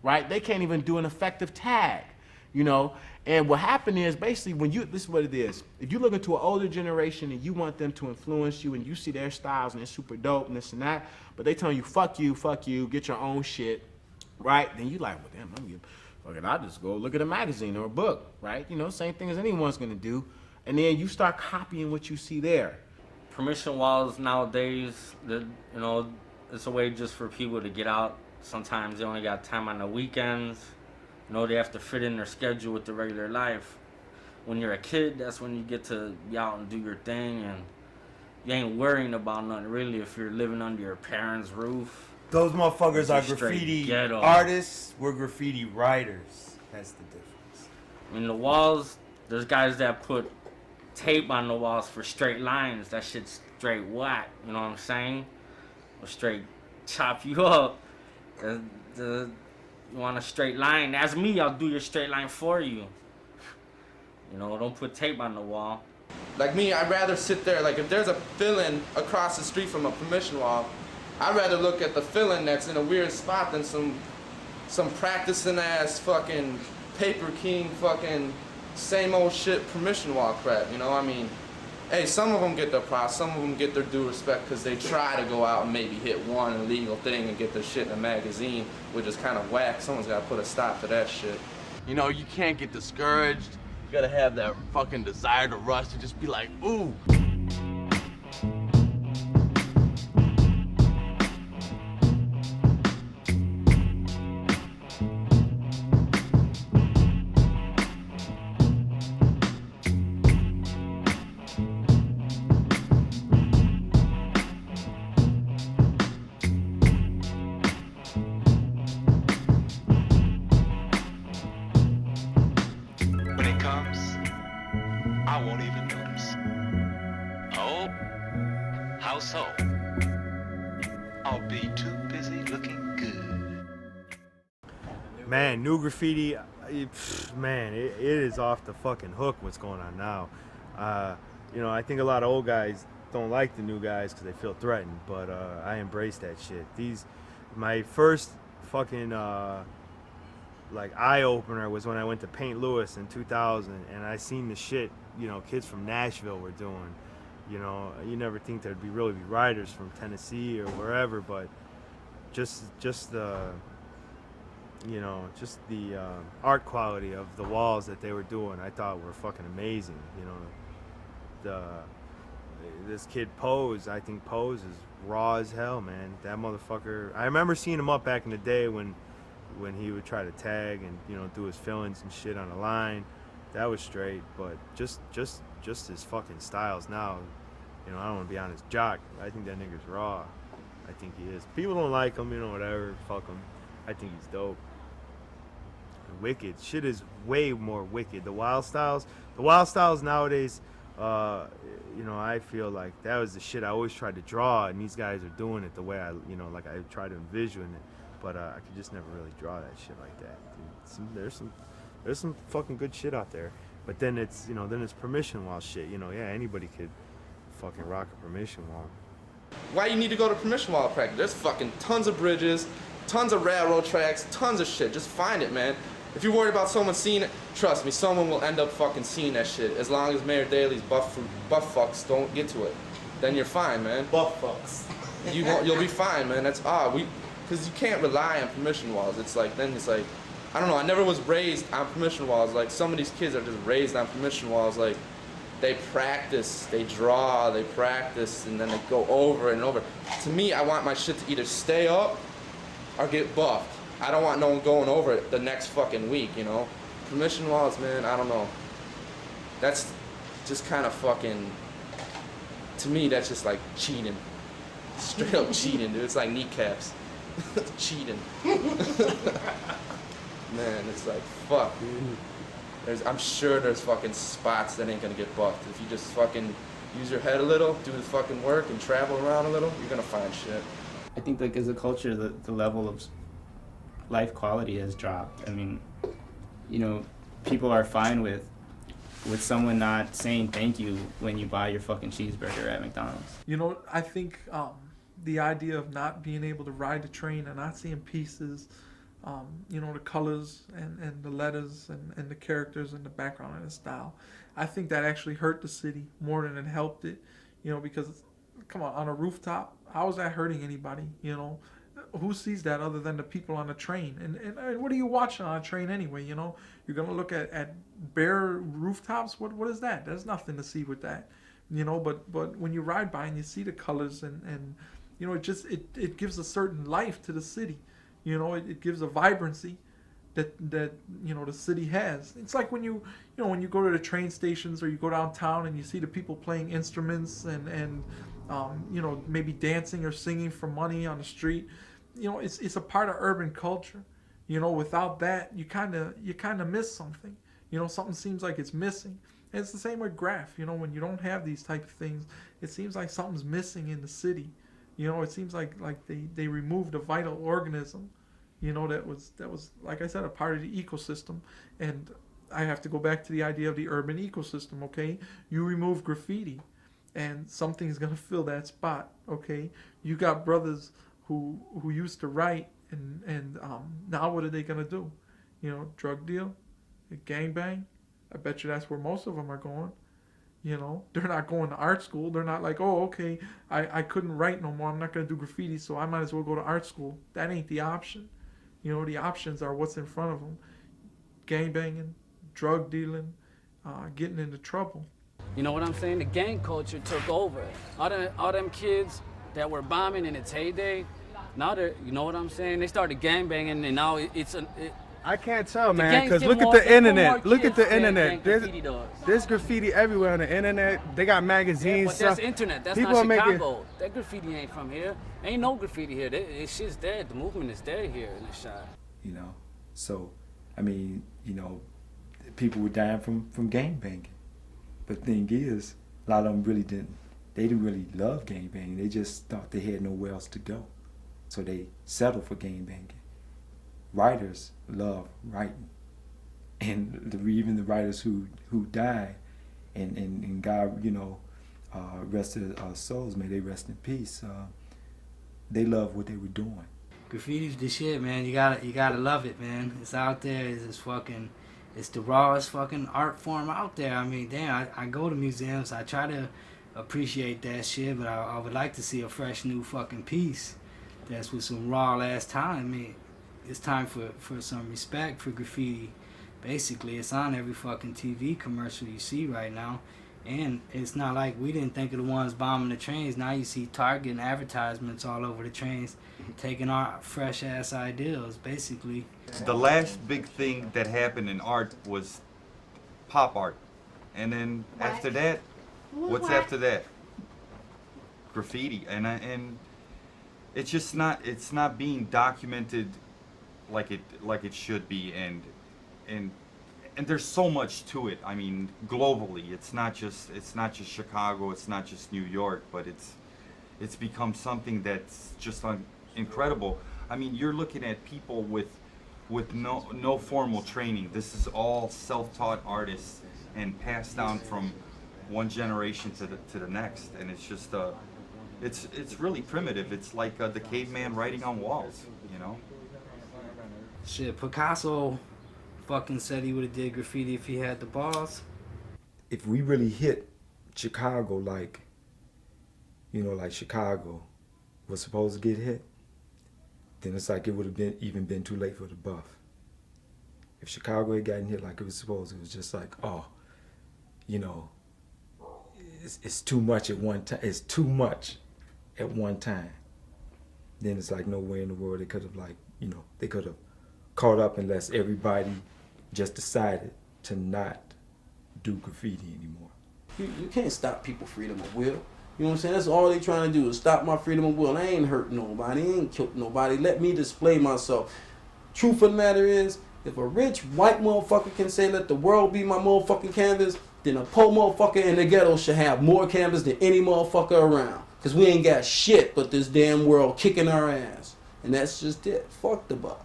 right? They can't even do an effective tag, you know? And what happened is, basically, this is what it is. If you look into an older generation and you want them to influence you and you see their styles and they're super dope and this and that, but they tell you, fuck you, get your own shit, right? Then you like, well, damn, I'll just go look at a magazine or a book, right? You know, same thing as anyone's gonna do. And then you start copying what you see there. Permission walls nowadays, you know, it's a way just for people to get out. Sometimes they only got time on the weekends. You know, they have to fit in their schedule with the regular life. When you're a kid, that's when you get to be out and do your thing, and you ain't worrying about nothing really if you're living under your parents' roof. Those motherfuckers It's are just straight graffiti ghetto. artists, we're graffiti writers. That's the difference. I mean, the walls, there's guys that put tape on the walls for straight lines. That shit's straight whack, you know what I'm saying? Or straight chop you up. You want a straight line? That's me, I'll do your straight line for you. You know, don't put tape on the wall. Like me, I'd rather sit there, like if there's a fill-in across the street from a permission wall, I'd rather look at the fill-in that's in a weird spot than some practicing ass fucking paper king fucking same old shit permission wall crap, you know? I mean, hey, some of them get their props, some of them get their due respect because they try to go out and maybe hit one illegal thing and get their shit in a magazine, which is kind of whack. Someone's got to put a stop to that shit. You know, you can't get discouraged. You gotta have that fucking desire to rush to just be like, ooh. I won't even notice. Oh, how so? I'll be too busy looking good. Man, new graffiti, man, it is off the fucking hook what's going on now. You know, I think a lot of old guys don't like the new guys because they feel threatened, but I embrace that shit. My first fucking like eye-opener was when I went to St. Louis in 2000, and I seen the shit, you know, kids from Nashville were doing. You know, you never think there'd be writers from Tennessee or wherever, but just the, you know, just the art quality of the walls that they were doing, I thought were fucking amazing. You know, this kid Pose, I think Pose is raw as hell, man. That motherfucker, I remember seeing him up back in the day when he would try to tag and, you know, do his fillings and shit on the line. That was straight, but just his fucking styles now, you know, I don't want to be on his jock. I think that nigga's raw. I think he is. People don't like him, you know, whatever, fuck him. I think he's dope. Wicked. Shit is way more wicked. The wild styles nowadays, you know, I feel like that was the shit I always tried to draw, and these guys are doing it the way I, you know, like I try to envision it, but I could just never really draw that shit like that. Dude. There's There's some fucking good shit out there. But then it's, you know, then it's permission wall shit. You know, yeah, anybody could fucking rock a permission wall. Why you need to go to permission wall practice? There's fucking tons of bridges, tons of railroad tracks, tons of shit. Just find it, man. If you're worried about someone seeing it, trust me, someone will end up fucking seeing that shit. As long as Mayor Daley's buff fucks don't get to it, then you're fine, man. Buff fucks. You'll be fine, man. That's because you can't rely on permission walls. It's like then it's like, I don't know. I never was raised on permission walls. Like some of these kids are just raised on permission walls. Like they practice, they draw, they practice, and then they go over and over. To me, I want my shit to either stay up or get buffed. I don't want no one going over it the next fucking week, you know? Permission walls, man, I don't know. That's just kind of fucking, to me, that's just like cheating. Straight up cheating, dude. It's like kneecaps. Cheating. Man, it's like, fuck, dude. I'm sure there's fucking spots that ain't gonna get buffed. If you just fucking use your head a little, do the fucking work, and travel around a little, you're gonna find shit. I think like as a culture, the level of life quality has dropped. I mean, you know, people are fine with someone not saying thank you when you buy your fucking cheeseburger at McDonald's. You know, I think the idea of not being able to ride the train and not seeing pieces, you know, the colors and the letters and the characters and the background and the style, I think that actually hurt the city more than it helped it, you know, because, come on a rooftop, how is that hurting anybody, you know? Who sees that other than the people on the train? And what are you watching on a train anyway, you know? You're going to look at bare rooftops? What is that? There's nothing to see with that, you know? But when you ride by and you see the colors and you know, it gives a certain life to the city. You know, it gives a vibrancy that you know the city has. It's like when you go to the train stations or you go downtown and you see the people playing instruments and you know, maybe dancing or singing for money on the street. You know, it's a part of urban culture. You know, without that, you kind of miss something. You know, something seems like it's missing. And it's the same with Graph. You know, when you don't have these type of things, it seems like something's missing in the city. You know, it seems like they removed a vital organism. You know, that was like I said, a part of the ecosystem. And I have to go back to the idea of the urban ecosystem. Okay, you remove graffiti, and something's gonna fill that spot. Okay, you got brothers who used to write, and now what are they gonna do? You know, drug deal, gangbang. I bet you that's where most of them are going. You know, they're not going to art school. They're not like, oh, okay, I couldn't write no more. I'm not gonna do graffiti, so I might as well go to art school. That ain't the option. You know, the options are what's in front of them: gangbanging, drug dealing, getting into trouble. You know what I'm saying? The gang culture took over. All them kids that were bombing in its heyday, now they're, you know what I'm saying? They started gangbanging, and now I can't tell, man, because look at the internet. Look at the internet. There's graffiti everywhere on the internet. They got magazines. But stuff. that's internet. That's People not are Chicago. That graffiti ain't from here. Ain't no graffiti here. It's shit's dead. The movement is dead here in the shop. You know, so, I mean, you know, people were dying from gangbanging. But the thing is, a lot of them really didn't. They didn't really love gangbanging. They just thought they had nowhere else to go. So they settled for gangbanging. Writers love writing. And even the writers who died, and God, you know, rested our souls, may they rest in peace. They love what they were doing. Graffiti's the shit, man. You gotta love it, man. It's out there. It's the rawest fucking art form out there. I mean, damn, I go to museums. I try to appreciate that shit, but I would like to see a fresh new fucking piece that's with some raw ass time. I mean, it's time for some respect for graffiti. Basically, it's on every fucking TV commercial you see right now. And it's not like we didn't think of the ones bombing the trains. Now you see Target and advertisements all over the trains taking our fresh ass ideals, basically. The last big thing that happened in art was pop art. And then after that, what's after that? Graffiti. And it's just not, it's not being documented like it should be, and there's so much to it. I mean, globally, it's not just Chicago, it's not just New York, but it's become something that's just incredible. I mean, you're looking at people with with no formal training. This is all self-taught artists and passed down from one generation to the next, and it's just it's really primitive. It's like the caveman writing on walls, you know. Shit, Picasso fucking said he would have did graffiti if he had the balls. If we really hit Chicago like, you know, like Chicago was supposed to get hit, then it's like it would have been too late for the Buff. If Chicago had gotten hit like it was supposed, it was just like, oh, you know, it's too much at one time. It's too much at one time. Then it's like no way in the world they could have, like, you know, they could have caught up unless everybody just decided to not do graffiti anymore. You can't stop people's freedom of will. You know what I'm saying? That's all they trying to do is stop my freedom of will. I ain't hurt nobody. I ain't killed nobody. Let me display myself. Truth of the matter is, if a rich white motherfucker can say let the world be my motherfucking canvas, then a poor motherfucker in the ghetto should have more canvas than any motherfucker around. Because we ain't got shit but this damn world kicking our ass. And that's just it. Fuck the Buff.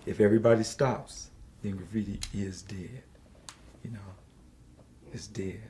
If everybody stops, then graffiti is dead. You know, it's dead.